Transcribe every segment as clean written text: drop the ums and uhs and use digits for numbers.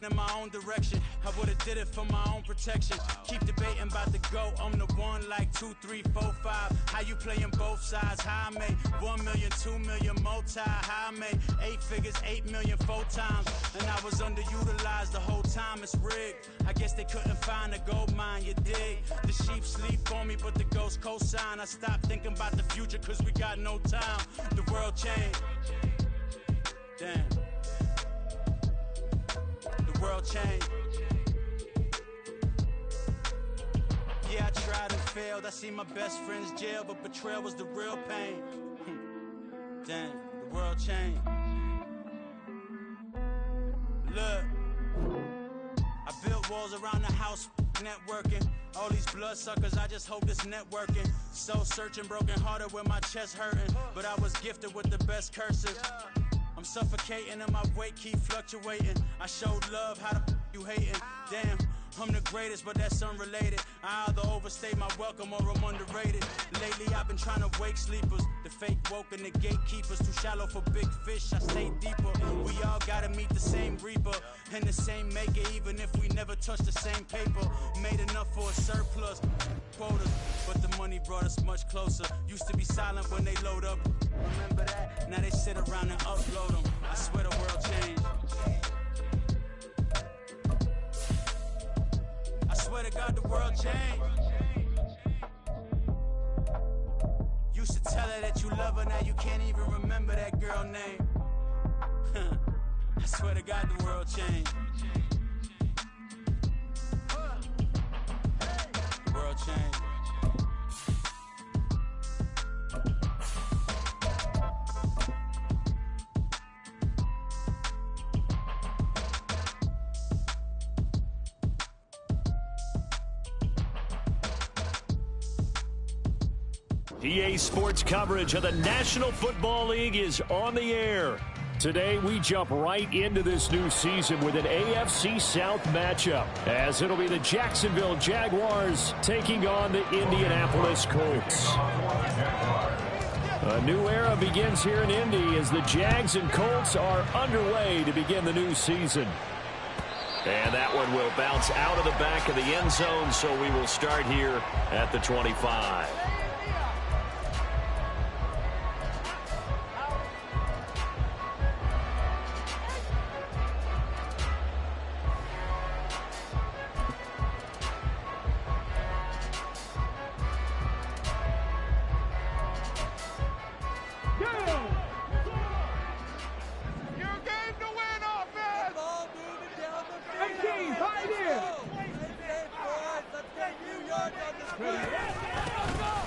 in my own direction. I would've did it for my own protection. Keep debating about the GOAT. I'm the one like 2, 3, 4, 5. How you playing both sides? How I made 1 million, 2 million, multi. How I made 8 figures, 8 million 4 times. And I was underutilized the whole time. It's rigged. I guess they couldn't find a gold mine, you dig? The sheep sleep on me, but the ghost co-sign. I stopped thinking about the future cause we got no time. The world changed. Damn. The world changed. Yeah, I tried and failed. I see my best friends jail, but betrayal was the real pain. Damn, the world changed. Look, I built walls around the house, networking. All these bloodsuckers, I just hope this networking. Soul searching, broken hearted with my chest hurting. But I was gifted with the best cursive. I'm suffocating and my weight keep fluctuating. I showed love, how the you hating? Damn, I'm the greatest, but that's unrelated. I either overstay my welcome or I'm underrated. Lately I've been trying to wake sleepers. The fake woke and the gatekeepers. Too shallow for big fish, I stay deeper. We all gotta meet the same reaper and the same maker, even if we never touch the same paper. Made enough for a surplus quotas, but the money brought us much closer. Used to be silent when they load up. Remember that? Now they sit around and upload them. I swear the world changed. I swear to God the world changed. Used to tell her that you love her, now you can't even remember that girl name. I swear to God the world changed. The world changed. EA Sports coverage of the National Football League is on the air. Today, we jump right into this new season with an AFC South matchup, as it'll be the Jacksonville Jaguars taking on the Indianapolis Colts. A new era begins here in Indy as the Jags and Colts are underway to begin the new season. And that one will bounce out of the back of the end zone, so we will start here at the 25.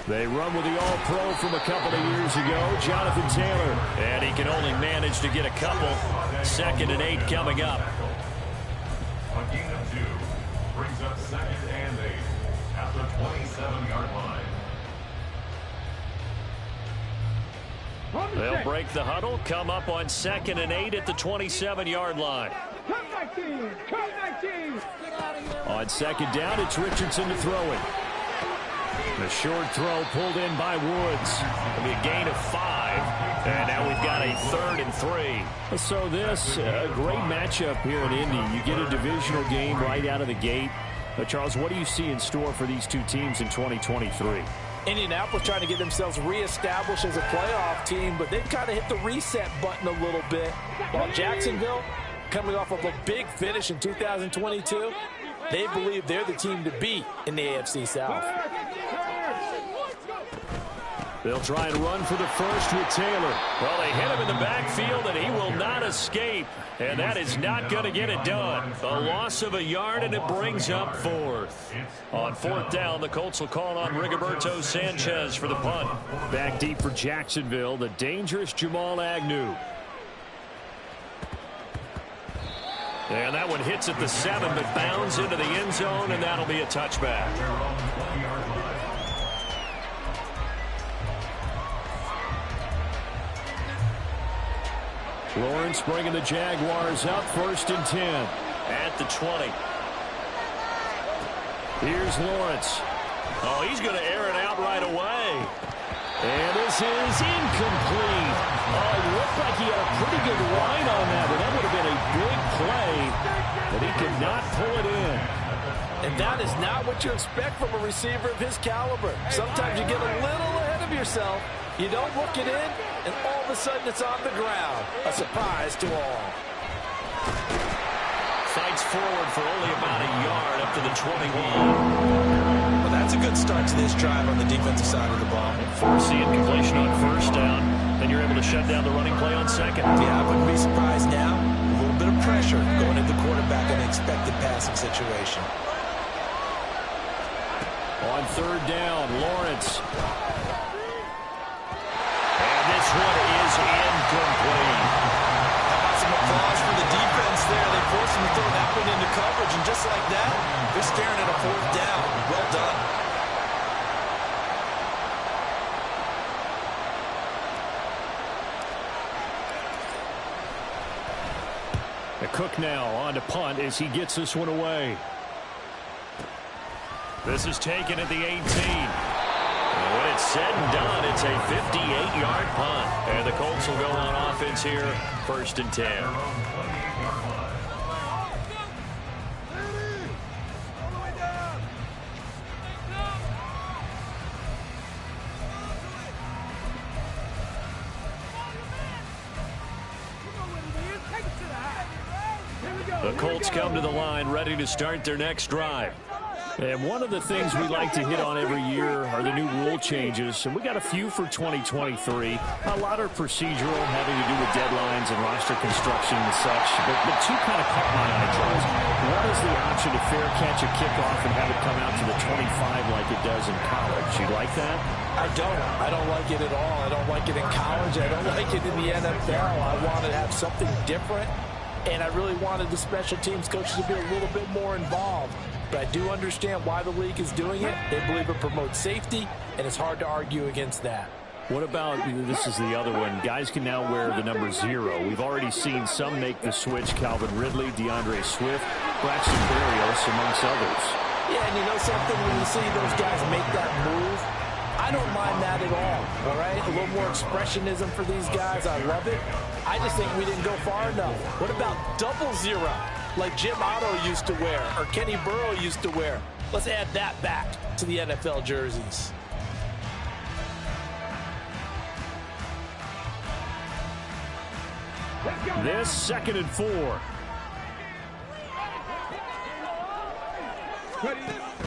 They run with the All-Pro from a couple of years ago, Jonathan Taylor. And he can only manage to get a couple. 2nd and 8 coming up. A gain of 2 brings up 2nd and 8 at the 27-yard line. They'll break the huddle, come up on 2nd and 8 at the 27-yard line. On 2nd down, it's Richardson to throw it. The short throw pulled in by Woods. It'll be a gain of 5. And now we've got a 3rd and 3. So this, a great matchup here in Indy. You get a divisional game right out of the gate. But Charles, what do you see in store for these two teams in 2023? Indianapolis trying to get themselves reestablished as a playoff team, but they've kind of hit the reset button a little bit. While Jacksonville, coming off of a big finish in 2022, they believe they're the team to beat in the AFC South. They'll try and run for the first with Taylor. Well, they hit him in the backfield, and he will not escape. And that is not going to get it done. A loss of a yard, and it brings up 4th. On 4th down, the Colts will call on Rigoberto Sanchez for the punt. Back deep for Jacksonville, the dangerous Jamal Agnew. And that one hits at the 7, but bounds into the end zone, and that'll be a touchback. Lawrence bringing the Jaguars up, 1st and 10. At the 20. Here's Lawrence. Oh, he's going to air it out right away. And this is incomplete. Oh, it looked like he had a pretty good line on that, but that would have been a big play. But he cannot pull it in. And that is not what you expect from a receiver of his caliber. Sometimes you get a little ahead of yourself. You don't look it in, and all of a sudden it's on the ground. A surprise to all. Fights forward for only about a yard up to the 21. Well, that's a good start to this drive on the defensive side of the ball. Forcing completion on first down. Then you're able to shut down the running play on second. Yeah, I wouldn't be surprised now. A little bit of pressure going into the quarterback in an expected passing situation. On third down, Lawrence. And this one is incomplete. How about some applause for the defense there? They forced him to throw that one into coverage, and just like that, they're staring at a fourth down. Well done. The Cook now on to punt as he gets this one away. This is taken at the 18. And when it's said and done, it's a 58-yard punt. And the Colts will go on offense here, 1st and 10. The Colts come to the line ready to start their next drive. And one of the things we like to hit on every year are the new rule changes. And we got a few for 2023. A lot are procedural, having to do with deadlines and roster construction and such. But two kind of caught my eye, Charles. One is the option to fair catch a kickoff and have it come out to the 25 like it does in college. You like that? I don't. I don't like it at all. I don't like it in college. I don't like it in the NFL. I want to have something different. And I really wanted the special teams coaches to be a little bit more involved. But I do understand why the league is doing it. They believe it promotes safety, and it's hard to argue against that. What about, this is the other one, guys can now wear the number 0. We've already seen some make the switch, Calvin Ridley, DeAndre Swift, Braxton Berrios, amongst others. Yeah, and you know something, when you see those guys make that move, I don't mind that at all right? A little more expressionism for these guys. I love it. I just think we didn't go far enough. What about 00, like Jim Otto used to wear or Kenny Burrow used to wear? Let's add that back to the NFL jerseys. This 2nd and 4.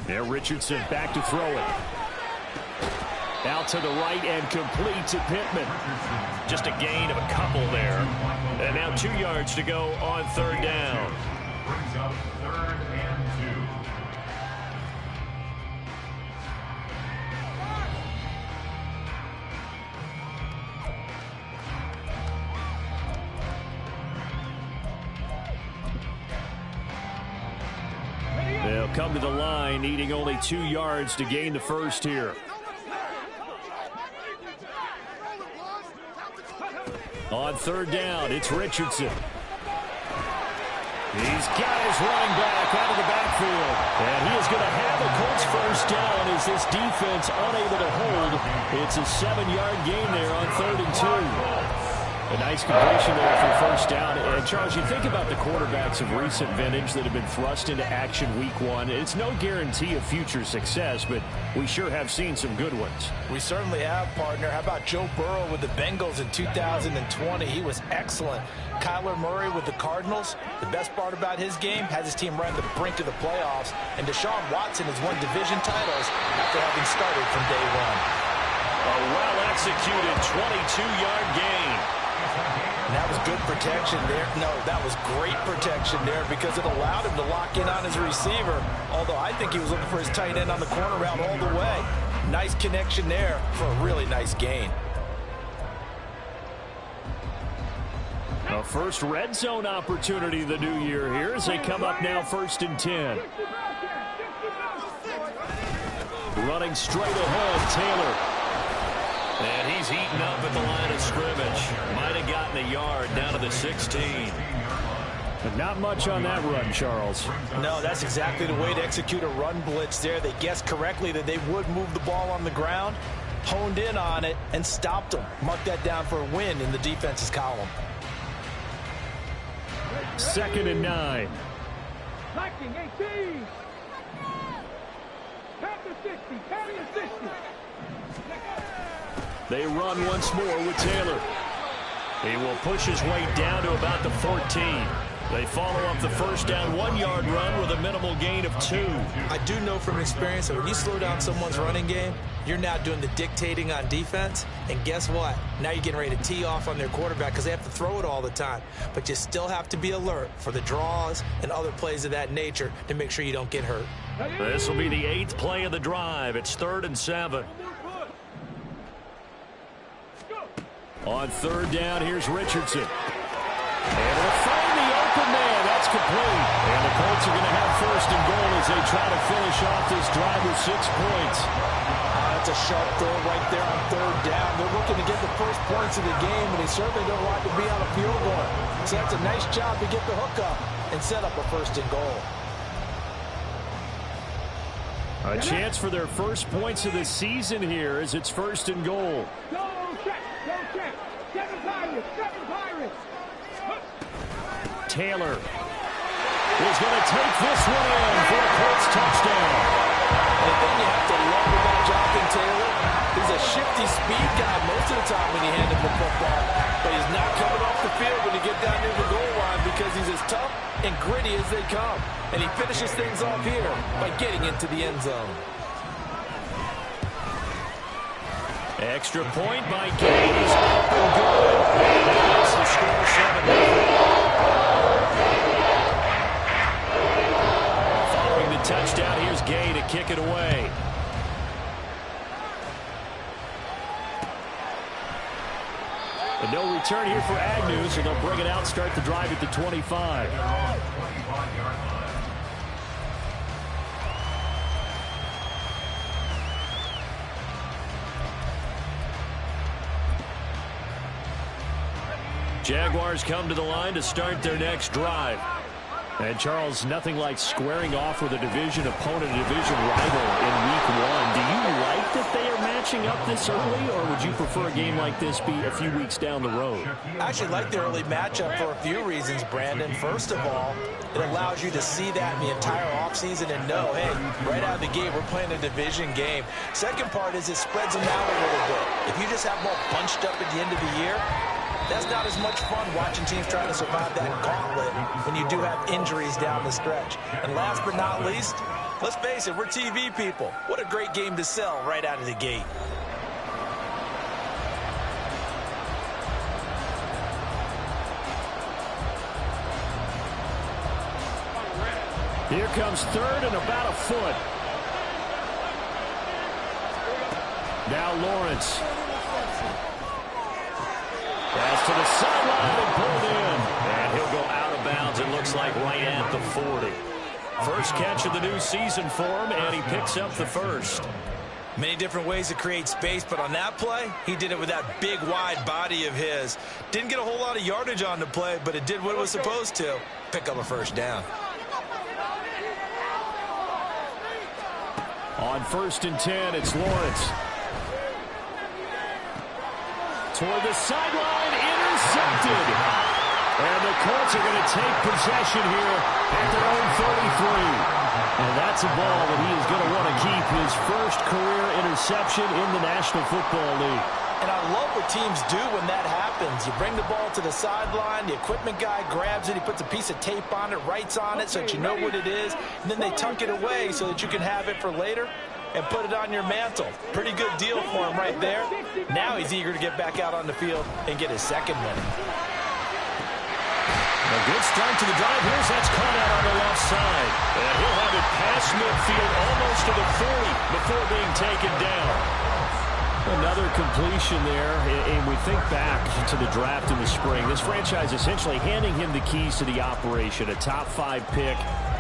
There, Richardson back to throw it. Out to the right and complete to Pittman. Just a gain of a couple there. And now 2 yards to go on 3rd down. Brings up 3rd and 2. They'll come to the line, needing only 2 yards to gain the first here. On 3rd down, it's Richardson. He's got his running back out of the backfield. And he is going to have the Colts first down as this defense unable to hold. It's a 7-yard gain there on 3rd and 2. A nice completion there for first down. And, Charles, you think about the quarterbacks of recent vintage that have been thrust into action week 1. It's no guarantee of future success, but we sure have seen some good ones. We certainly have, partner. How about Joe Burrow with the Bengals in 2020? He was excellent. Kyler Murray with the Cardinals. The best part about his game, has his team right at the brink of the playoffs. And Deshaun Watson has won division titles after having started from day 1. A well-executed 22-yard gain. And that was good protection there. No, that was great protection there because it allowed him to lock in on his receiver. Although I think he was looking for his tight end on the corner route all the way. Nice connection there for a really nice gain. A first red zone opportunity the new year here as they come up now 1st and 10. Running straight ahead, Taylor. And he's heating up at the line of scrimmage. Might have gotten a yard down to the 16. But not much on that run, Charles. No, that's exactly the way to execute a run blitz there. They guessed correctly that they would move the ball on the ground, honed in on it, and stopped them. Mark that down for a win in the defense's column. 2nd and 9. Liking 18. Count to 60. Carry a 60. They run once more with Taylor. He will push his way down to about the 14. They follow up the first down 1-yard run with a minimal gain of 2. I do know from experience that when you slow down someone's running game, you're now doing the dictating on defense. And guess what? Now you're getting ready to tee off on their quarterback because they have to throw it all the time. But you still have to be alert for the draws and other plays of that nature to make sure you don't get hurt. This will be the 8th play of the drive. It's 3rd and 7. On 3rd down, here's Richardson. And they'll find the open man. That's complete. And the Colts are going to have 1st and goal as they try to finish off this drive with 6 points. That's a sharp throw right there on 3rd down. They're looking to get the first points of the game, and they certainly don't want to be on a field goal. So that's a nice job to get the hook up and set up a 1st and goal. A chance for their first points of the season here as it's 1st and goal. Go check. Go check. 7 Pirates. 7 Pirates. Taylor is going to take this one in for a Colts touchdown. The thing you have to love about Jonathan Taylor, he's a shifty speed guy most of the time when you hand him the football. But he's not coming off the field when you get down near the goal line because he's as tough and gritty as they come. And he finishes things off here by getting into the end zone. Extra point by Gay is up and good. And that makes the score 7-0. Following the touchdown, here's Gay to kick it away. And no return here for Agnew, so they'll bring it out, start the drive at the 25. Jaguars come to the line to start their next drive. And, Charles, nothing like squaring off with a division opponent, a division rival in Week 1. Do you like that they are matching up this early, or would you prefer a game like this be a few weeks down the road? I actually like the early matchup for a few reasons, Brandon. First of all, it allows you to see that in the entire offseason and know, hey, right out of the gate, we're playing a division game. Second part is it spreads them out a little bit. If you just have them all bunched up at the end of the year, that's not as much fun watching teams trying to survive that gauntlet when you do have injuries down the stretch. And last but not least, let's face it, we're TV people. What a great game to sell right out of the gate. Here comes 3rd and about a foot. Now Lawrence. Pass to the sideline and pulled in. And he'll go out of bounds, it looks like, right at the 40. First catch of the new season for him, and he picks up the 1st. Many different ways to create space, but on that play, he did it with that big, wide body of his. Didn't get a whole lot of yardage on the play, but it did what it was supposed to. Pick up a 1st down. On 1st and 10, it's Lawrence. Toward the sideline, intercepted. And the Colts are going to take possession here at their own 33. And that's a ball that he is going to want to keep, his first career interception in the National Football League. And I love what teams do when that happens. You bring the ball to the sideline, the equipment guy grabs it, he puts a piece of tape on it, writes on it so that you know what it is, and then they tuck it away so that you can have it for later and put it on your mantle. Pretty good deal for him right there. Now he's eager to get back out on the field and get his 2nd one. A good start to the drive. Here's that's caught out on the left side. And he'll have it past midfield almost to the 40 before being taken down. Another completion there, and we think back to the draft in the spring. This franchise essentially handing him the keys to the operation, a top 5 pick.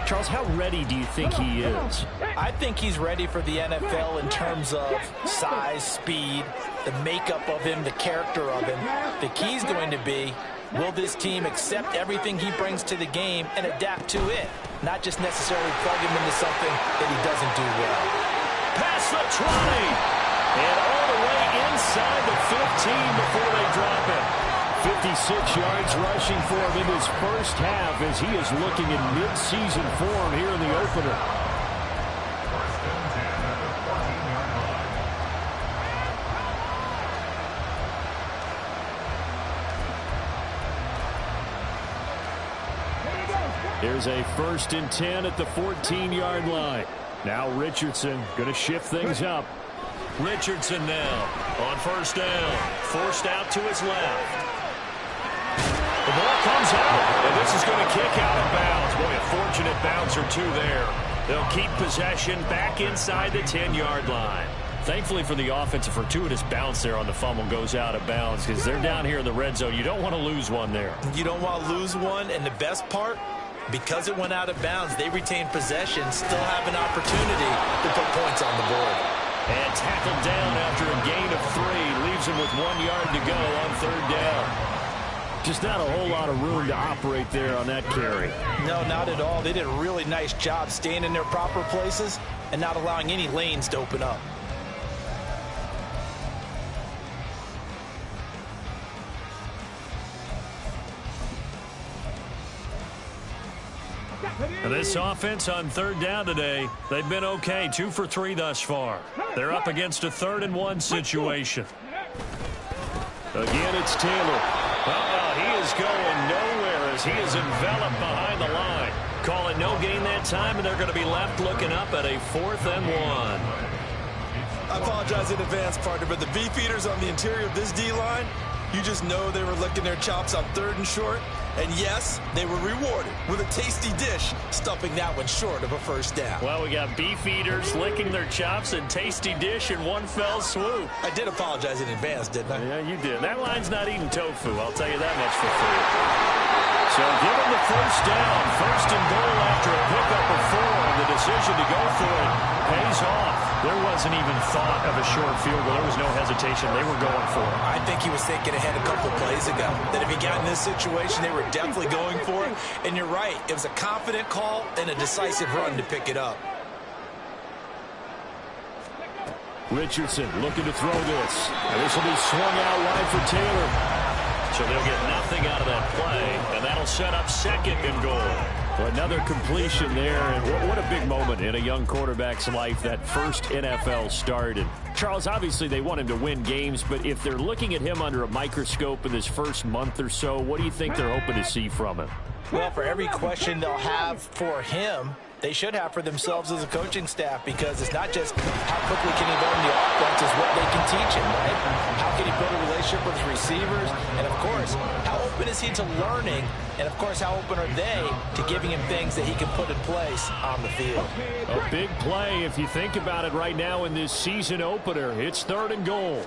Charles, how ready do you think he is? I think he's ready for the NFL in terms of size, speed, the makeup of him, the character of him. The key's going to be, will this team accept everything he brings to the game and adapt to it, not just necessarily plug him into something that he doesn't do well. Past the 20, and all the way inside the 15 before they drop it. 56 yards rushing for him in his first half as he is looking in mid-season form here in the opener. Here's a 1st and 10 at the 14-yard line. Now Richardson going to shift things up. Richardson now on 1st down. Forced out to his left. The ball comes out, and this is going to kick out of bounds. Boy, a fortunate bounce or two there. They'll keep possession back inside the 10-yard line. Thankfully for the offense, a fortuitous bounce there on the fumble goes out of bounds because they're down here in the red zone. You don't want to lose one there. You don't want to lose one, and the best part, because it went out of bounds, they retain possession, still have an opportunity to put points on the board. And tackled down after a gain of 3. Leaves him with 1 yard to go on 3rd down. Just not a whole lot of room to operate there on that carry. No, not at all. They did a really nice job staying in their proper places and not allowing any lanes to open up. And this offense on 3rd down today, they've been okay. 2 for 3 thus far. They're up against a 3rd and 1 situation. Again, it's Taylor. He is going nowhere as he is enveloped behind the line. Call it no gain that time, and they're going to be left looking up at a 4th and 1. I apologize in advance, partner, but the beefeaters on the interior of this D-line, you just know they were licking their chops on 3rd and short. And yes, they were rewarded with a tasty dish, stuffing that one short of a 1st down. Well, we got beef eaters licking their chops and tasty dish in one fell swoop. I did apologize in advance, didn't I? Yeah, you did. That line's not eating tofu, I'll tell you that much for free. So give him the 1st down. 1st and goal after a pickup of 4. And the decision to go for it pays off. There wasn't even thought of a short field goal. There was no hesitation. They were going for it. I think he was thinking ahead a couple plays ago that if he got in this situation, they were definitely going for it. And you're right. It was a confident call and a decisive run to pick it up. Richardson looking to throw this. And this will be swung out wide for Taylor. So they'll get nothing out of that play, and that'll set up 2nd and goal. Well, another completion there, and what a big moment in a young quarterback's life, that first NFL start. And Charles, obviously they want him to win games, but if they're looking at him under a microscope in this first month or so, what do you think they're hoping to see from him? Well, for every question they'll have for him, they should have for themselves as a coaching staff, because it's not just how quickly can he learn the offense, it's what they can teach him, right? How can he build a relationship with his receivers? And, of course, how open is he to learning? And, of course, how open are they to giving him things that he can put in place on the field? A big play, if you think about it right now in this season opener. It's 3rd and goal.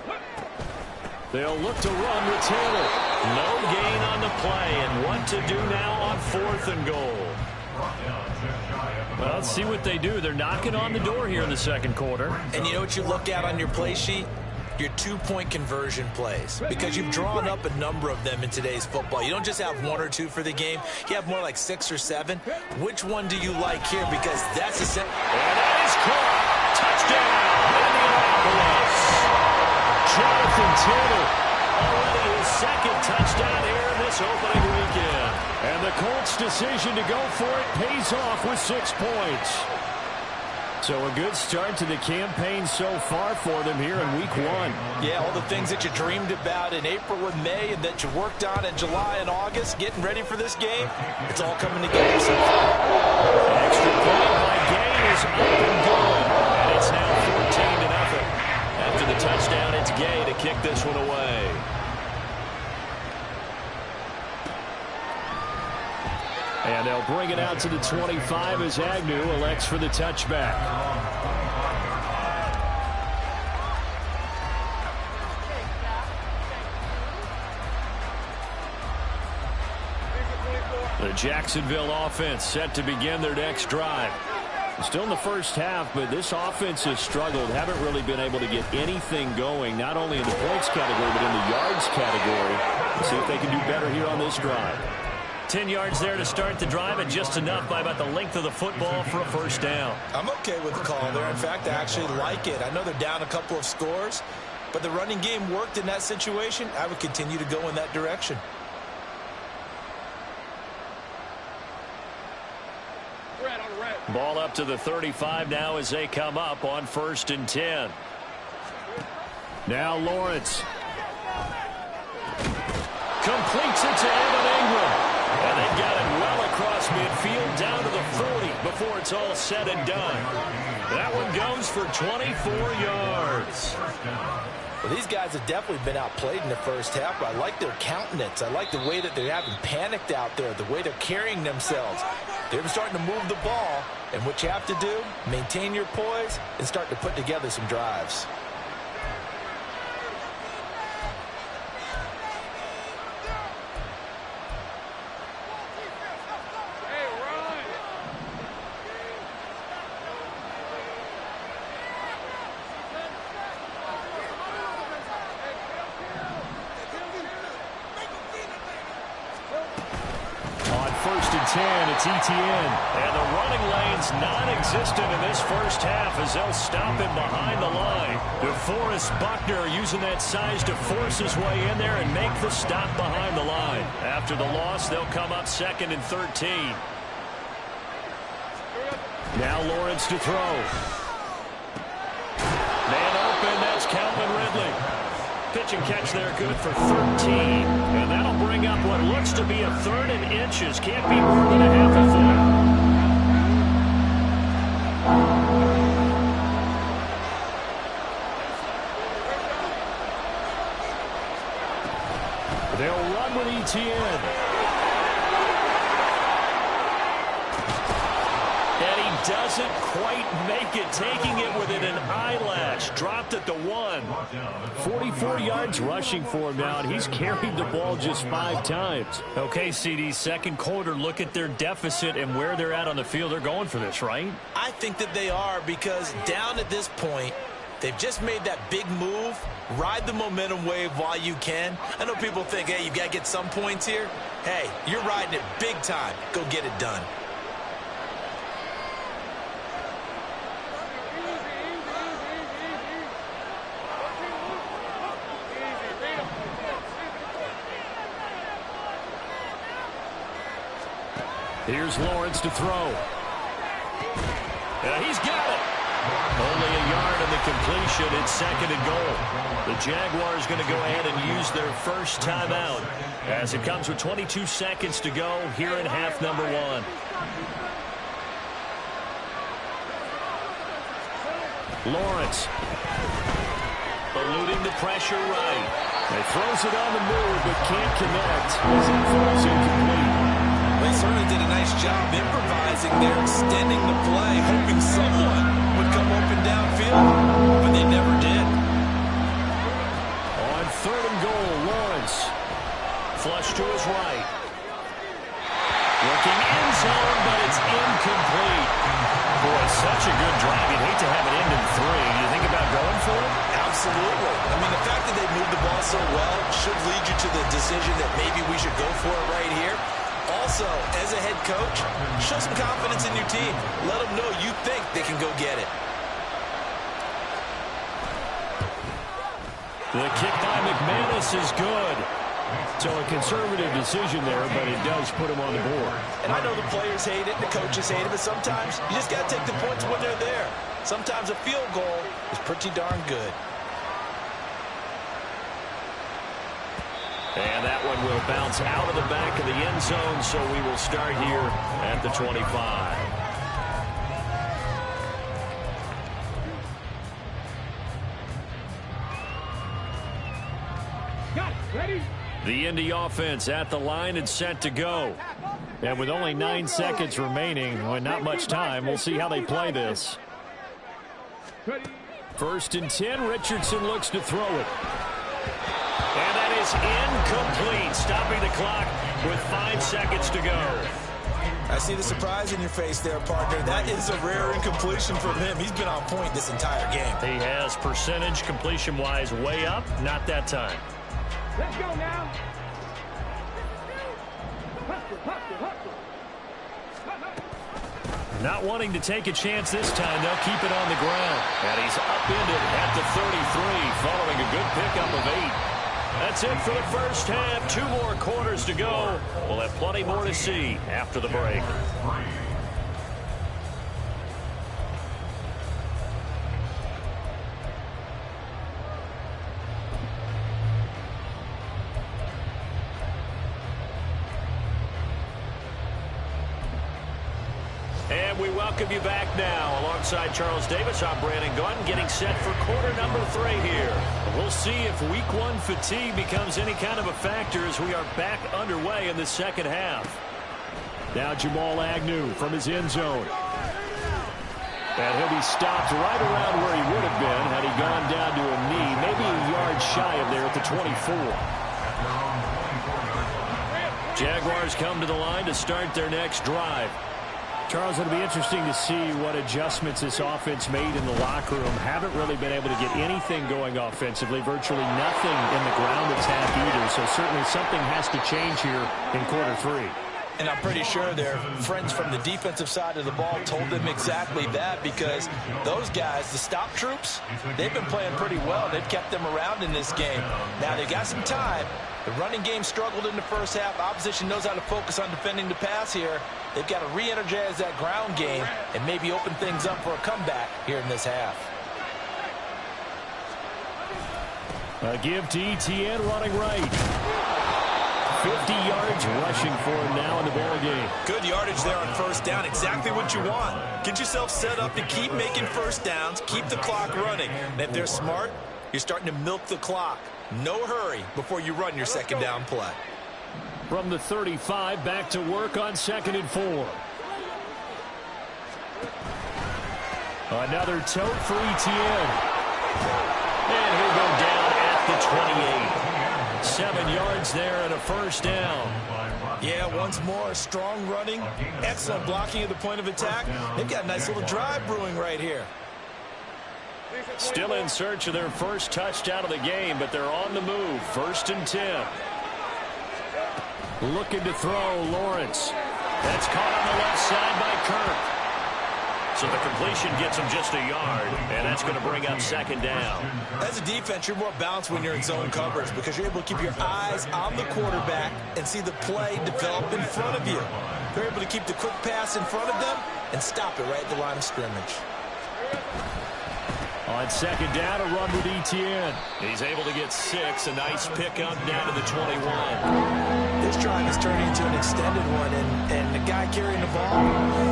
They'll look to run with Taylor. No gain on the play, and what to do now on 4th and goal. Well, let's see what they do. They're knocking on the door here in the 2nd quarter. And you know what you look at on your play sheet? Your 2-point conversion plays, because you've drawn up a number of them in today's football. You don't just have 1 or 2 for the game. You have more like 6 or 7. Which one do you like here? Because that's a set. And that is caught. Touchdown, Indianapolis. Jonathan Taylor, already his 2nd touchdown here in this opening weekend. And the Colts' decision to go for it pays off with 6 points. So a good start to the campaign so far for them here in week 1. Yeah, all the things that you dreamed about in April and May and that you worked on in July and August, getting ready for this game, it's all coming together so far. Extra point by Gay is up and good. And it's now 14-0. After the touchdown, it's Gay to kick this one away. And they'll bring it out to the 25 as Agnew elects for the touchback. The Jacksonville offense set to begin their next drive. Still in the first half, but this offense has struggled. Haven't really been able to get anything going, not only in the points category, but in the yards category. Let's see if they can do better here on this drive. 10 yards there to start the drive, and just enough by about the length of the football for a 1st down. I'm okay with the call there. In fact, I actually like it. I know they're down a couple of scores, but the running game worked in that situation. I would continue to go in that direction. Ball up to the 35 now as they come up on 1st and 10. Now Lawrence. Completes it to Evan Ingram. And they got it well across midfield down to the 40 before it's all said and done. That one goes for 24 yards. Well, these guys have definitely been outplayed in the first half, but I like their countenance. I like the way that they haven't panicked out there, the way they're carrying themselves. They're starting to move the ball, and what you have to do, maintain your poise and start to put together some drives. It's Etienne, and the running lane's non-existent in this first half as they'll stop him behind the line. DeForest Buckner using that size to force his way in there and make the stop behind the line. After the loss, they'll come up 2nd and 13. Now Lawrence to throw. Man open, that's Calvin Ridley. Pitch and catch there, good for 13. And that'll bring up what looks to be a 3rd and inches. Can't be more than a half a foot. They'll run with Etienne. And he doesn't quite make it, taking it within an eyelash. Dropped at the 1. 44 yards rushing for him now, and he's carried the ball just 5 times. Okay, CD, second quarter, look at their deficit and where they're at on the field. They're going for this, right? I think that they are, because down at this point, they've just made that big move. Ride the momentum wave while you can. I know people think, hey, you've got to get some points here. Hey, you're riding it big time. Go get it done. Here's Lawrence to throw. He's got it. Only a yard on the completion. It's 2nd and goal. The Jaguars going to go ahead and use their first timeout as it comes with 22 seconds to go here in half number 1. Lawrence eluding the pressure right. He throws it on the move but can't connect as it falls incomplete. They certainly did a nice job improvising there, extending the play, hoping someone would come open downfield, but they never did. On 3rd and goal, Lawrence. Flush to his right. Looking end zone, but it's incomplete. Boy, such a good drive. You'd hate to have it end in 3. Do you think about going for it? Absolutely. I mean, the fact that they moved the ball so well should lead you to the decision that maybe we should go for it right here. Also, as a head coach, show some confidence in your team. Let them know you think they can go get it. The kick by McManus is good. So a conservative decision there, but it does put him on the board. And I know the players hate it, the coaches hate it, but sometimes you just got to take the points when they're there. Sometimes a field goal is pretty darn good. And that one will bounce out of the back of the end zone, so we will start here at the 25. Ready? The Indy offense at the line and set to go. And with only 9 seconds remaining, and not much time, we'll see how they play this. 1st and 10, Richardson looks to throw it. And that is incomplete, stopping the clock with 5 seconds to go. I see the surprise in your face there, partner. That is a rare incompletion from him. He's been on point this entire game. He has percentage completion-wise way up, not that time. Let's go now. Hustle, hustle, hustle. Not wanting to take a chance this time, they'll keep it on the ground. And he's upended at the 33, following a good pickup of 8. That's it for the first half. 2 more quarters to go. We'll have plenty more to see after the break. And we welcome you back now. Alongside Charles Davis, I'm Brandon Gunn, getting set for quarter number 3 here. We'll see if week 1 fatigue becomes any kind of a factor as we are back underway in the second half. Now Jamal Agnew from his end zone. And he'll be stopped right around where he would have been had he gone down to a knee, maybe a yard shy of there at the 24. Jaguars come to the line to start their next drive. Charles, it'll be interesting to see what adjustments this offense made in the locker room. Haven't really been able to get anything going offensively, virtually nothing in the ground attack either. So certainly something has to change here in quarter 3. And I'm pretty sure their friends from the defensive side of the ball told them exactly that, because those guys, the stop troops, they've been playing pretty well. They've kept them around in this game. Now they got some time. The running game struggled in the first half. Opposition knows how to focus on defending the pass here. They've got to re-energize that ground game and maybe open things up for a comeback here in this half. A give to Etienne running right. 50 yards rushing for him now in the ball game. Good yardage there on first down. Exactly what you want. Get yourself set up to keep making first downs. Keep the clock running. And if they're smart, you're starting to milk the clock. No hurry before you run your second down play. From the 35, back to work on 2nd and 4. Another tote for Etienne. And he'll go down at the 28. 7 yards there and a first down. Yeah, once more, strong running, excellent blocking at the point of attack. They've got a nice little drive brewing right here. Still in search of their first touchdown of the game, but they're on the move. 1st and 10. Looking to throw, Lawrence. That's caught on the left side by Kirk. So the completion gets him just a yard, and that's going to bring up 2nd down. As a defense, you're more balanced when you're in zone coverage because you're able to keep your eyes on the quarterback and see the play develop in front of you. You're able to keep the quick pass in front of them and stop it right at the line of scrimmage. On 2nd down, a run with Etienne. He's able to get 6. A nice pickup down to the 21. This drive is turning into an extended one, and the guy carrying the ball,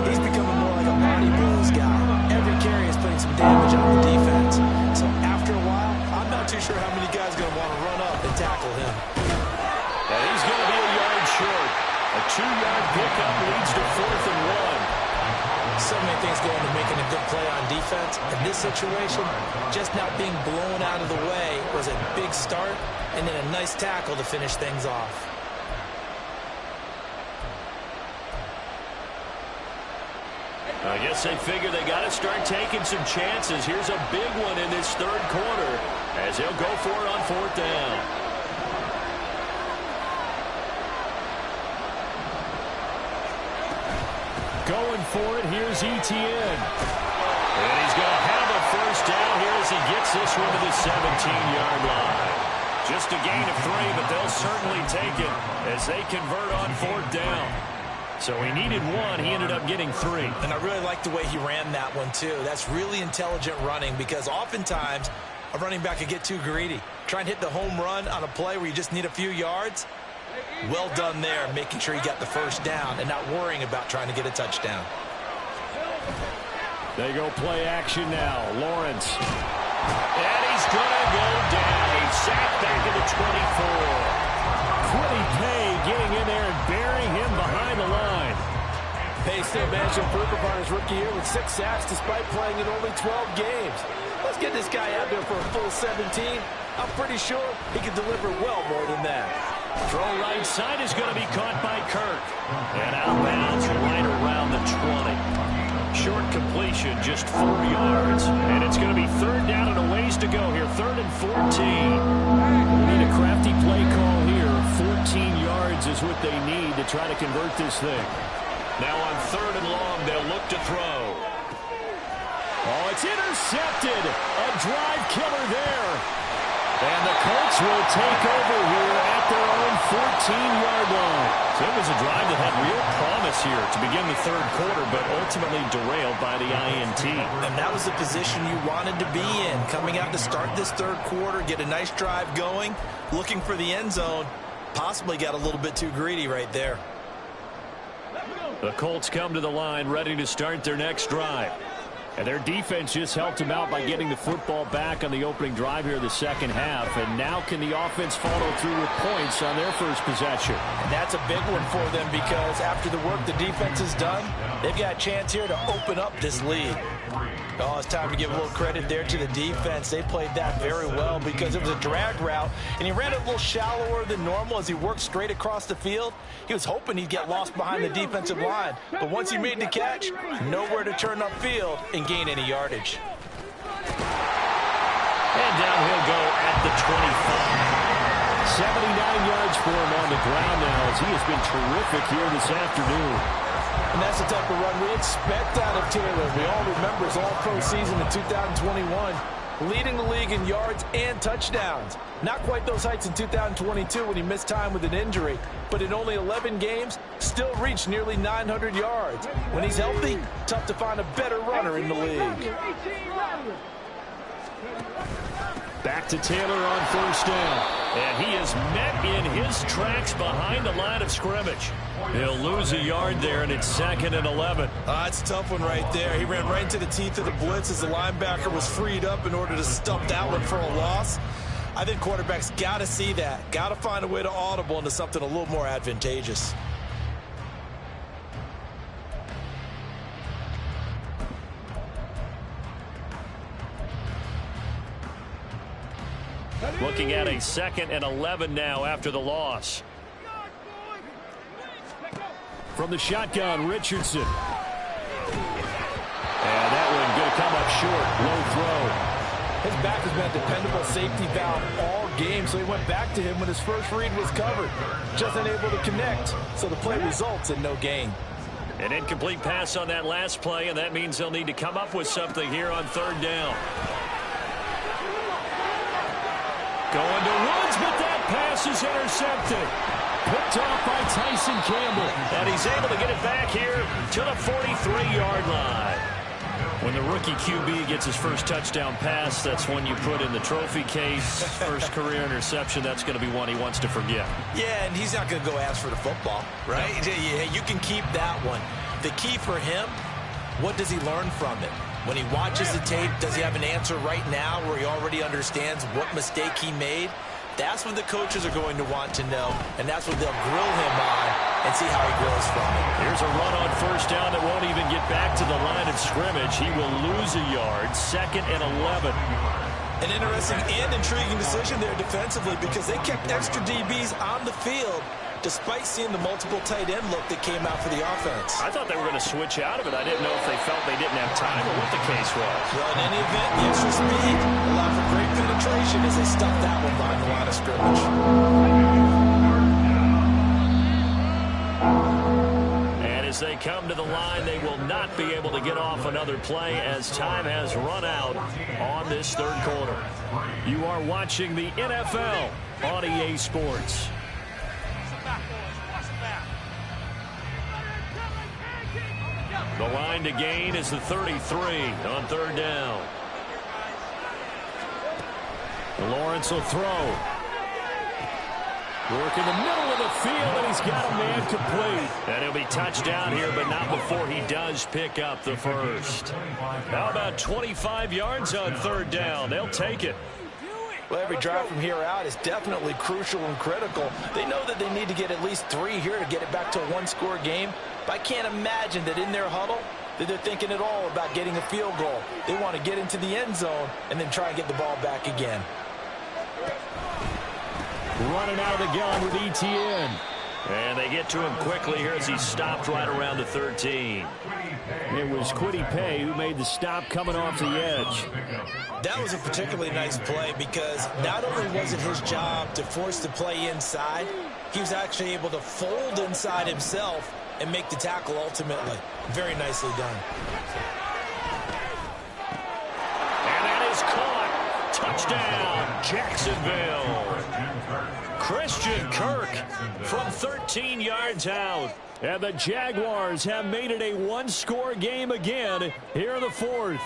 he's becoming more like a body blows guy. Every carry is putting some damage on the defense. So after a while, I'm not too sure how many guys are going to want to run up and tackle him. And he's going to be a yard short. A 2-yard pickup leads to 4th and 1. So many things go into making a good play on defense. In this situation, just not being blown out of the way was a big start, and then a nice tackle to finish things off. I guess they figure they got to start taking some chances. Here's a big one in this 3rd quarter as they'll go for it on 4th down. Going for it, here's Etienne. And he's going to have a first down here as he gets this one to the 17-yard line. Just a gain of 3, but they'll certainly take it as they convert on 4th down. So he needed 1. He ended up getting 3. And I really like the way he ran that one, too. That's really intelligent running because oftentimes a running back could get too greedy. Try and hit the home run on a play where you just need a few yards. Well done there, making sure he got the first down and not worrying about trying to get a touchdown. They go play action now. Lawrence. And he's going to go down. He's sacked back at the 24. Quiddy Pay getting in there and burying him behind the line. Pay still managed to improve upon his rookie year with 6 sacks despite playing in only 12 games. Let's get this guy out there for a full 17. I'm pretty sure he can deliver well more than that. Throw right side is going to be caught by Kirk. And out of bounds right around the 20. Short completion, just 4 yards. And it's going to be 3rd down and a ways to go here. 3rd and 14. We need a crafty play call here. 14 yards is what they need to try to convert this thing. Now on 3rd and long, they'll look to throw. Oh, it's intercepted. A drive killer there. And the Colts will take over here at their own 14-yard line. So it was a drive that had real promise here to begin the 3rd quarter, but ultimately derailed by the INT. And that was the position you wanted to be in. Coming out to start this 3rd quarter, get a nice drive going, looking for the end zone. Possibly got a little bit too greedy right there. The Colts come to the line ready to start their next drive. And their defense just helped them out by getting the football back on the opening drive here the second half. And now can the offense follow through with points on their first possession? And that's a big one for them because after the work the defense has done, they've got a chance here to open up this lead. Oh, it's time to give a little credit there to the defense. They played that very well because it was a drag route, and he ran it a little shallower than normal as he worked straight across the field. He was hoping he'd get lost behind the defensive line, but once he made the catch, nowhere to turn upfield and gain any yardage. And down he'll go at the 25. 79 yards for him on the ground now as he has been terrific here this afternoon. And that's the type of run we expect out of Taylor. We all remember his all-pro season in 2021, leading the league in yards and touchdowns. Not quite those heights in 2022 when he missed time with an injury, but in only 11 games, still reached nearly 900 yards. When he's healthy, tough to find a better runner in the league. Back to Taylor on 1st down. And he is met in his tracks behind the line of scrimmage. He'll lose a yard there, and it's 2nd and 11. That's a tough one right there. He ran right into the teeth of the blitz as the linebacker was freed up in order to stop that one for a loss. I think quarterbacks got to see that. Got to find a way to audible into something a little more advantageous. Looking at a 2nd and 11 now after the loss. From the shotgun, Richardson. And that one going to come up short. Low throw. His back has been a dependable safety valve all game, so he went back to him when his first read was covered. Just unable to connect, so the play results in no gain. An incomplete pass on that last play, and that means they'll need to come up with something here on 3rd down. Going to Woods, but that pass is intercepted. Picked off by Tyson Campbell. And he's able to get it back here to the 43-yard line. When the rookie QB gets his first touchdown pass, that's one you put in the trophy case. First career interception, that's going to be one he wants to forget. Yeah, and he's not going to go ask for the football, right? Yeah, you can keep that one. The key for him, what does he learn from it? When he watches the tape, does he have an answer right now where he already understands what mistake he made? That's what the coaches are going to want to know, and that's what they'll grill him on and see how he grows from it. Here's a run on 1st down that won't even get back to the line of scrimmage. He will lose a yard, 2nd and 11. An interesting and intriguing decision there defensively because they kept extra DBs on the field despite seeing the multiple tight end look that came out for the offense. I thought they were going to switch out of it. I didn't know if they felt they didn't have time or what the case was. Well, in any event, the extra speed allowed for great penetration as they stuffed that one behind the line of scrimmage. And as they come to the line, they will not be able to get off another play as time has run out on this 3rd quarter. You are watching the NFL on EA Sports. The line to gain is the 33 on 3rd down. Lawrence will throw. Work in the middle of the field, and he's got a man complete. And he'll be touchdown here, but not before he does pick up the first. How about 25 yards on 3rd down? They'll take it. Well, every drive from here out is definitely crucial and critical. They know that they need to get at least 3 here to get it back to a one-score game. But I can't imagine that in their huddle that they're thinking at all about getting a field goal. They want to get into the end zone and then try and get the ball back again. Running out of the gun with Etienne. And they get to him quickly here as he stopped right around the 13. It was Kwity Paye who made the stop coming off the edge. That was a particularly nice play because not only was it his job to force the play inside, he was actually able to fold inside himself and make the tackle ultimately. Very nicely done. And that is caught. Touchdown, Jacksonville. Christian Kirk from 13 yards out. And the Jaguars have made it a one-score game again here in the fourth.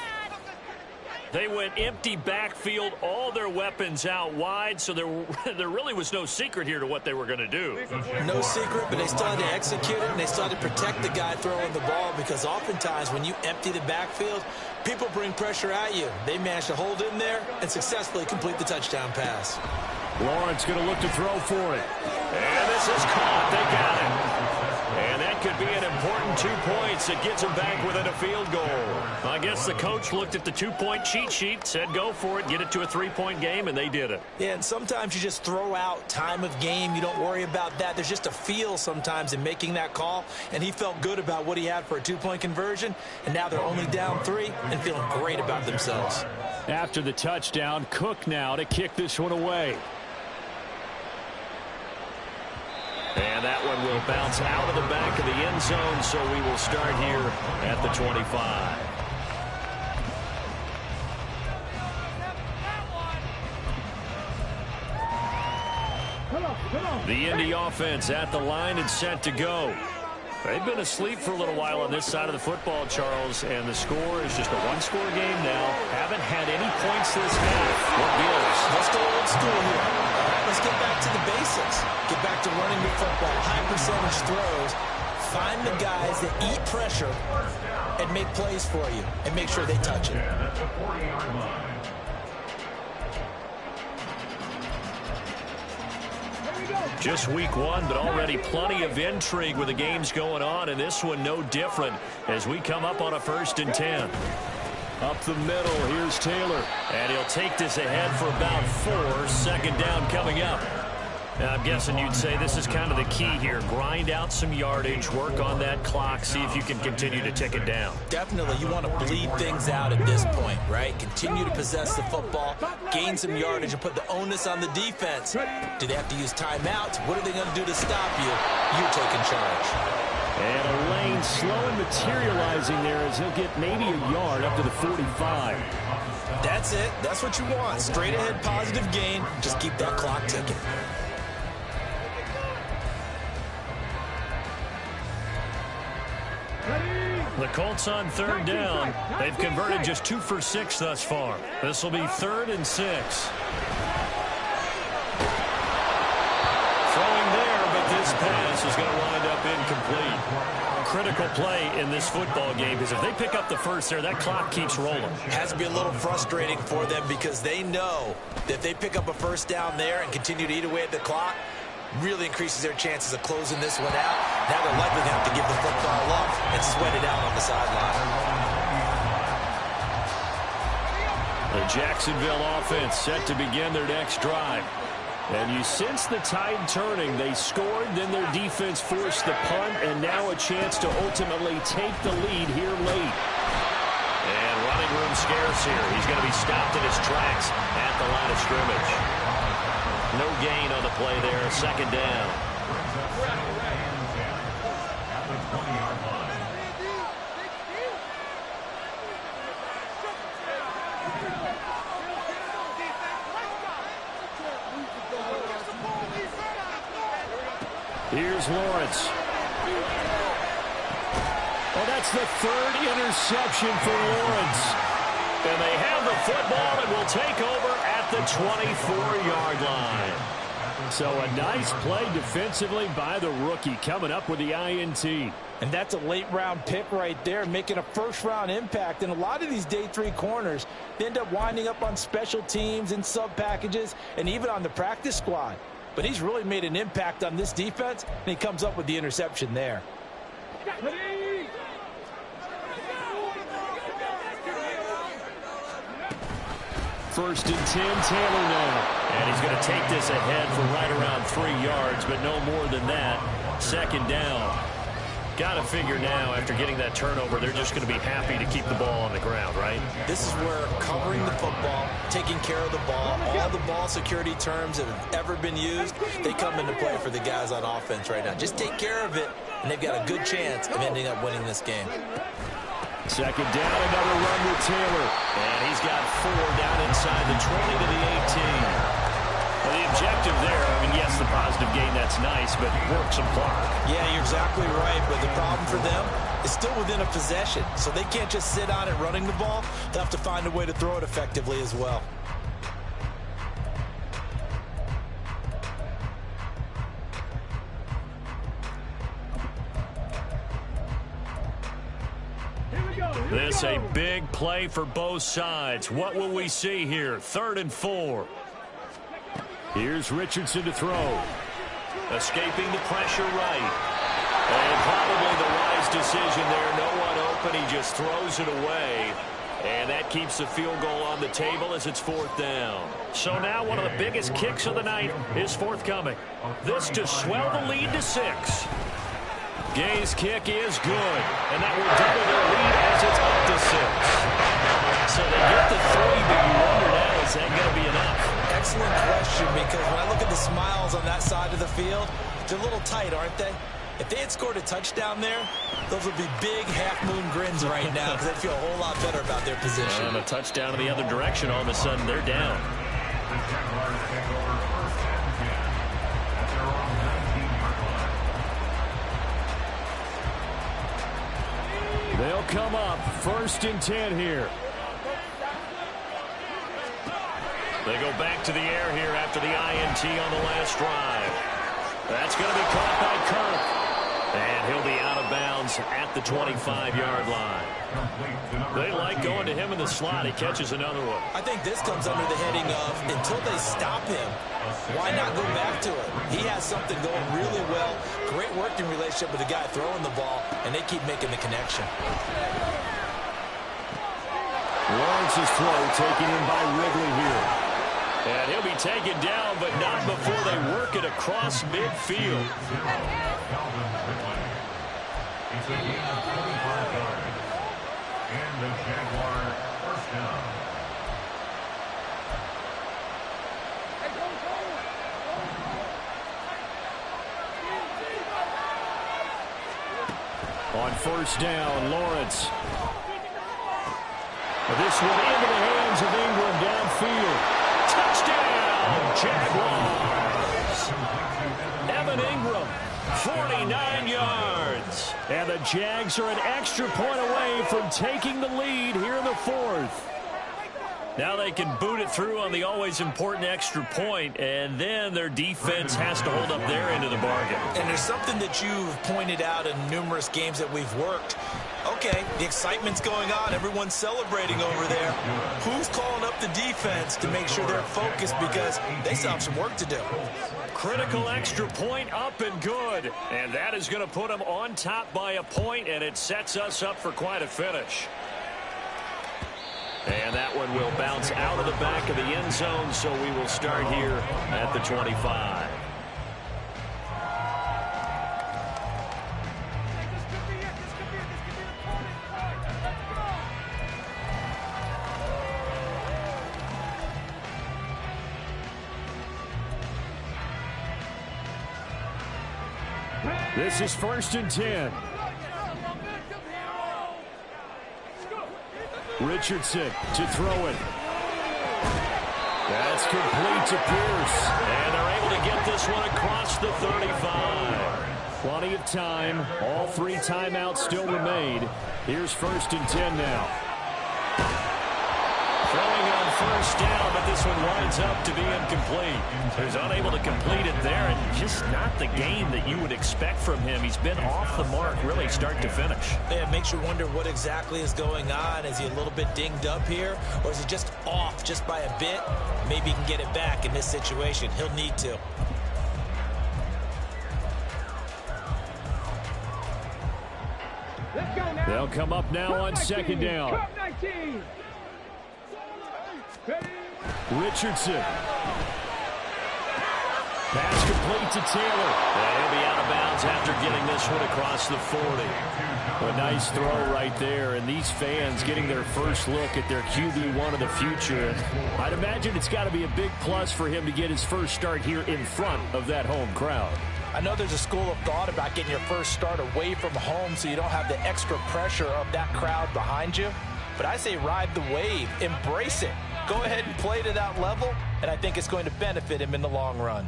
They went empty backfield, all their weapons out wide, so there really was no secret here to what they were going to do. No secret, but they still had to execute it, and they still had to protect the guy throwing the ball, because oftentimes when you empty the backfield, people bring pressure at you. They managed to hold in there and successfully complete the touchdown pass. Lawrence going to look to throw for it. And this is caught. They got it. And that could be an important 2 points. It gets them back within a field goal. I guess the coach looked at the 2-point cheat sheet, said go for it, get it to a 3-point game, and they did it. Yeah, and sometimes you just throw out time of game. You don't worry about that. There's just a feel sometimes in making that call, and he felt good about what he had for a 2-point conversion, and now they're only down 3 and feeling great about themselves. After the touchdown, Cook now to kick this one away. And that one will bounce out of the back of the end zone, so we will start here at the 25. The Indy offense at the line and set to go. They've been asleep for a little while on this side of the football, Charles, and the score is just a one-score game now. Haven't had any points this half. What gives? Let's go old school here. All right, let's get back to the basics. Get back to running the football, high percentage throws. Find the guys that eat pressure and make plays for you, and make sure they touch it. Just week one, but already plenty of intrigue with the games going on, and this one no different as we come up on a 1st and 10. Up the middle, here's Taylor, and he'll take this ahead for about 4. Second down coming up. Now, I'm guessing you'd say this is kind of the key here. Grind out some yardage, work on that clock, see if you can continue to tick it down. Definitely, you want to bleed things out at this point, right? Continue to possess the football, gain some yardage, and put the onus on the defense. Do they have to use timeouts? What are they going to do to stop you? You're taking charge. And a lane slow and materializing there as he'll get maybe a yard up to the 45. That's it. That's what you want. Straight ahead, positive gain. Just keep that clock ticking. The Colts on 3rd down. They've converted just 2 for 6 thus far. This will be 3rd and 6. Throwing there, but this pass is going to wind up incomplete. Critical play in this football game, because if they pick up the first there, that clock keeps rolling. Has to be a little frustrating for them, because they know that if they pick up a first down there and continue to eat away at the clock, really increases their chances of closing this one out. Now they're likely to have to give the football up and sweat it out on the sideline. The Jacksonville offense set to begin their next drive. And you sense the tide turning. They scored, then their defense forced the punt, and now a chance to ultimately take the lead here late. And running room scarce here. He's going to be stopped in his tracks at the line of scrimmage. No gain on the play there. 2nd down. Here's Lawrence. Oh, that's the 3rd interception for Lawrence. And they have the football and will take over at the 24-yard line. So a nice play defensively by the rookie, coming up with the INT. And that's a late-round pick right there, making a first-round impact. And a lot of these day 3 corners end up winding up on special teams and sub-packages and even on the practice squad. But he's really made an impact on this defense, and he comes up with the interception there. 1st and 10, Taylor now. And he's going to take this ahead for right around 3 yards, but no more than that. 2nd down. Got to figure now, after getting that turnover, they're just going to be happy to keep the ball on the ground, right? This is where covering the football, taking care of the ball, all the ball security terms that have ever been used, they come into play for the guys on offense right now. Just take care of it, and they've got a good chance of ending up winning this game. Second down, another run with Taylor. And he's got 4 down inside the 20 to the 18. Well, the objective there, I mean, yes, the positive gain, that's nice, but work some clock. Yeah, you're exactly right, but the problem for them is still within a possession, so they can't just sit on it running the ball. They'll have to find a way to throw it effectively as well. This a big play for both sides. What will we see here? 3rd and 4. Here's Richardson to throw. Escaping the pressure right. And probably the wise decision there. No one open. He just throws it away. And that keeps the field goal on the table as it's 4th down. So now one of the biggest kicks of the night is forthcoming. This to swell the lead to 6. Gay's kick is good, and that will double their lead as it's up to 6. So they get the 3, but you wonder now, is that going to be enough? Excellent question, because when I look at the smiles on that side of the field, they're a little tight, aren't they? If they had scored a touchdown there, those would be big half-moon grins right now because they feel a whole lot better about their position. And a touchdown in the other direction, all of a sudden they're down. The Jaguars take over 1st and 10 at their own 19-yard line. They'll come up 1st and 10 here. They go back to the air here after the INT on the last drive. That's going to be caught by Kirk. And he'll be out of bounds at the 25-yard line. They like going to him in the slot. He catches another one. I think this comes under the heading of, until they stop him, why not go back to it? He has something going really well. Great working relationship with the guy throwing the ball, and they keep making the connection. Lawrence's throw taken in by Wrigley here. And he'll be taken down, but not before they work it across midfield. It's a gain of 25 yards. And the Jaguar 1st down. On 1st down, Lawrence. This one into the hands of Ingram downfield. Touchdown, Jaguars. Evan Ingram, 49 yards. And the Jags are an extra point away from taking the lead here in the 4th. Now they can boot it through on the always important extra point, and then their defense has to hold up their end of the bargain. And there's something that you've pointed out in numerous games that we've worked. Okay, the excitement's going on. Everyone's celebrating over there. Who's calling up the defense to make sure they're focused because they still have some work to do? Critical extra point up and good. And that is going to put them on top by a point, and it sets us up for quite a finish. And that one will bounce out of the back of the end zone, so we will start here at the 25. This is 1st and 10. Richardson to throw it. That's complete to Pierce. And they're able to get this one across the 35. Plenty of time. All 3 timeouts still remain. Here's 1st and 10 now. Throwing on 1st down, but this one winds up to be incomplete. He's unable to complete it there, and just not the game that you would expect from him. He's been off the mark, really, start to finish. Yeah, it makes you wonder what exactly is going on. Is he a little bit dinged up here, or is he just off just by a bit? Maybe he can get it back in this situation. He'll need to. They'll come up now on 2nd down. Richardson. Pass complete to Taylor. And he'll be out of bounds after getting this one across the 40. A nice throw right there, and these fans getting their first look at their QB1 of the future. I'd imagine it's got to be a big plus for him to get his first start here in front of that home crowd. I know there's a school of thought about getting your first start away from home so you don't have the extra pressure of that crowd behind you. But I say ride the wave, embrace it. Go ahead and play to that level, and I think it's going to benefit him in the long run.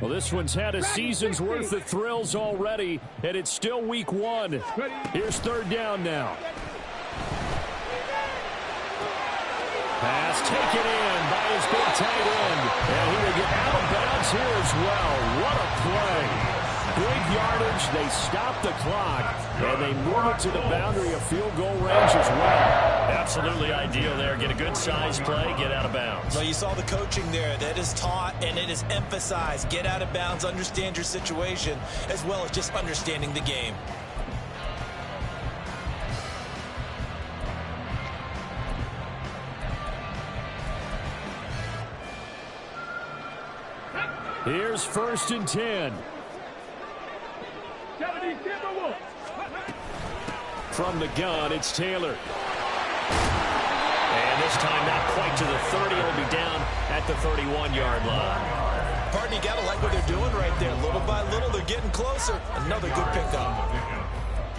Well, this one's had a season's worth of thrills already, and it's still week 1. Here's third down now. Pass taken in by his big tight end. And he will get out of bounds here as well. What a play. Big yardage. They stop the clock, and they move it to the boundary of field goal range as well. Absolutely ideal there. Get a good size play, get out of bounds. Well, you saw the coaching there. That is taught and it is emphasized. Get out of bounds, understand your situation, as well as just understanding the game. Here's first and 10. From the gun, it's Taylor. And this time not quite to the 30. It'll be down at the 31-yard line. Pardon, you got to like what they're doing right there. Little by little, they're getting closer. Another good pickup.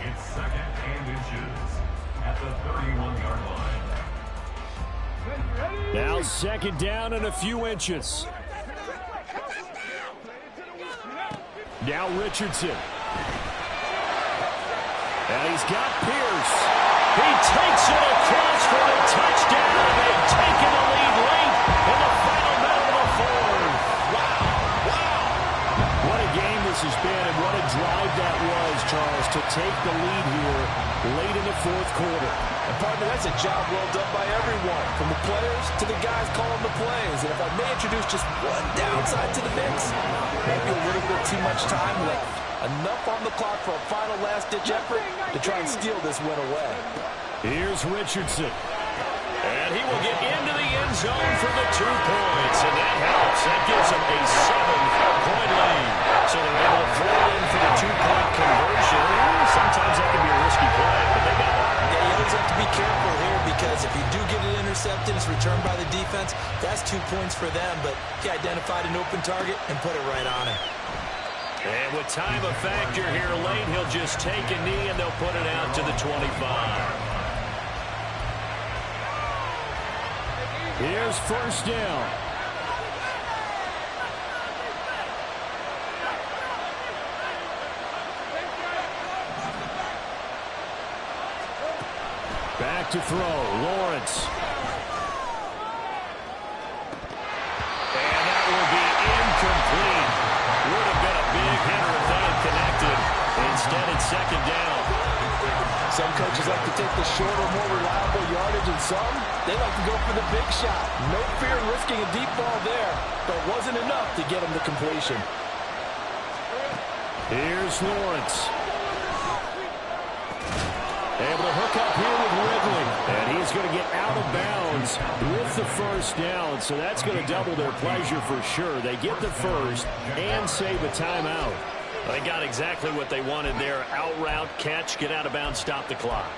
It's second and inches at the 31-yard line. Now second down and a few inches. Now Richardson. And he's got Pierce. He takes it across for the touchdown. They've taken the lead late in the final minute of the fourth. Wow. What a game this has been, and what a drive that was, Charles, to take the lead here late in the fourth quarter. And partner, that's a job well done by everyone, from the players to the guys calling the plays. And if I may introduce just one downside to the mix, maybe a little bit too much time left. Enough on the clock for a final last-ditch effort to try and steal this win away. Here's Richardson. And he will get into the end zone for the 2 points. And that helps. That gives him a 7-point lead. So they're able to throw in for the 2-point conversion. Sometimes that can be a risky play, but they got it. Yeah, you always have to be careful here because if you do get it intercepted, it's returned by the defense. That's 2 points for them, but he identified an open target and put it right on him. And with time a factor here late, he'll just take a knee and they'll put it out to the 25. Here's first down. Back to throw, Lawrence. And that will be incomplete. Would have been a big hitter if they had connected. Instead, it's second down. Some coaches like to take the shorter, more reliable yardage, and some, they like to go for the big shot. No fear in risking a deep ball there, but it wasn't enough to get him to completion. Here's Lawrence. Able to hook up here with Ridley. And he's going to get out of bounds with the first down. So that's going to double their pleasure for sure. They get the first and save a timeout. They got exactly what they wanted there. Out route, catch, get out of bounds, stop the clock.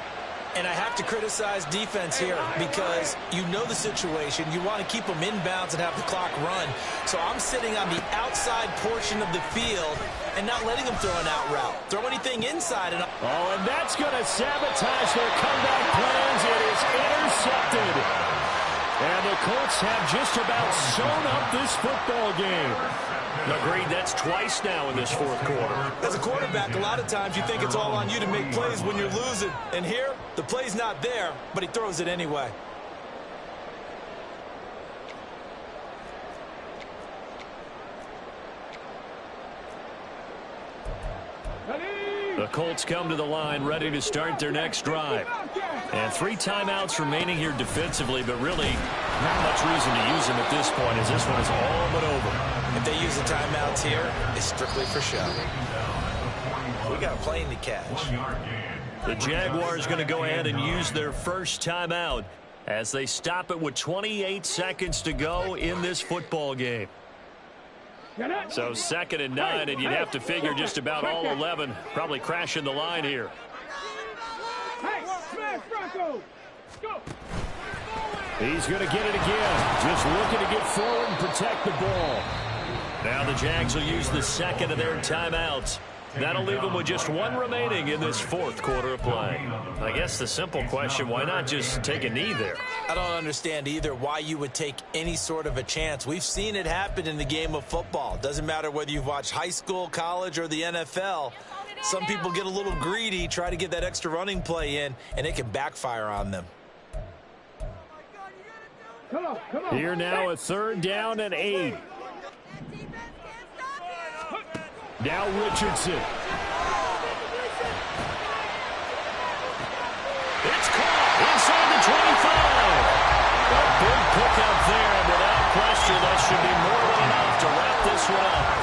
And I have to criticize defense here because you know the situation. You want to keep them inbounds and have the clock run. So I'm sitting on the outside portion of the field and not letting them throw an out route. Throw anything inside. And and that's going to sabotage their comeback plans. It is intercepted. And the Colts have just about sewn up this football game. Agreed, that's twice now in this fourth quarter. as a quarterback, a lot of times you think it's all on you to make plays when you're losing. And here, the play's not there, but he throws it anyway. The Colts come to the line ready to start their next drive. And 3 timeouts remaining here defensively, but really not much reason to use them at this point as this one is all but over. If they use the timeouts here, it's strictly for show. We got a plane to catch. The Jaguars going to go ahead and use their first timeout as they stop it with 28 seconds to go in this football game. So 2nd and 9, and you'd have to figure just about all 11 probably crashing the line here. He's going to get it again. Just looking to get forward and protect the ball. Now the Jags will use the second of their timeouts. That'll leave them with just one remaining in this fourth quarter of play. I guess the simple question, why not just take a knee there? I don't understand either why you would take any sort of a chance. We've seen it happen in the game of football. Doesn't matter whether you've watched high school, college, or the NFL. Some people get a little greedy, try to get that extra running play in, and it can backfire on them. Come on. Here now, a 3rd down and 8. Now Richardson. It's caught inside the 25. A big pickup there, and without question, that should be more than enough to wrap this one up.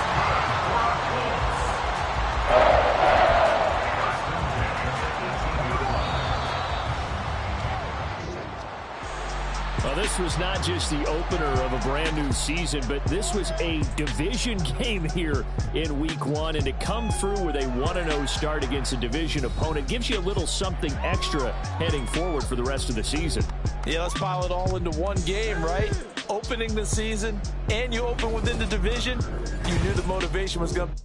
Well, this was not just the opener of a brand new season, but this was a division game here in week 1. And to come through with a 1-0 start against a division opponent gives you a little something extra heading forward for the rest of the season. Yeah, let's pile it all into one game, right? Opening the season, and you open within the division. You knew the motivation was going to...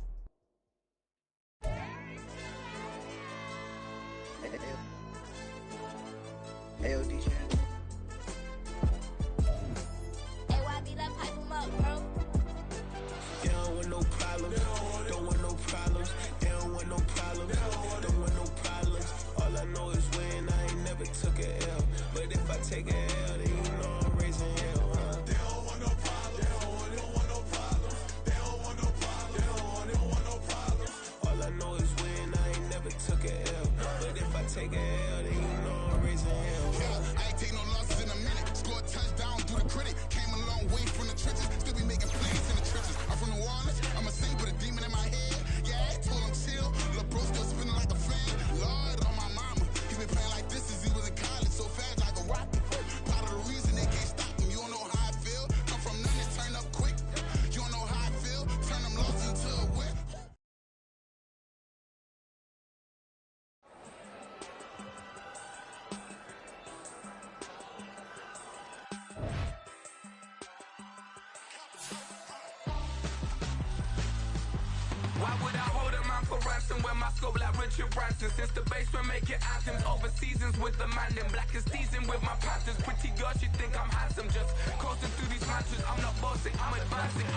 Why would I hold a man for ransom when my scope like Richard Branson? Since the basement making anthems over seasons with the man in black is teasing with my Panthers. Pretty girl, she think I'm handsome. Just coasting through these mantras. I'm not bossing, I'm advancing.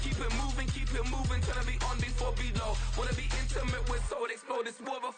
Keep it moving, trying to be on before below. Wanna be intimate with soul, explode this more of a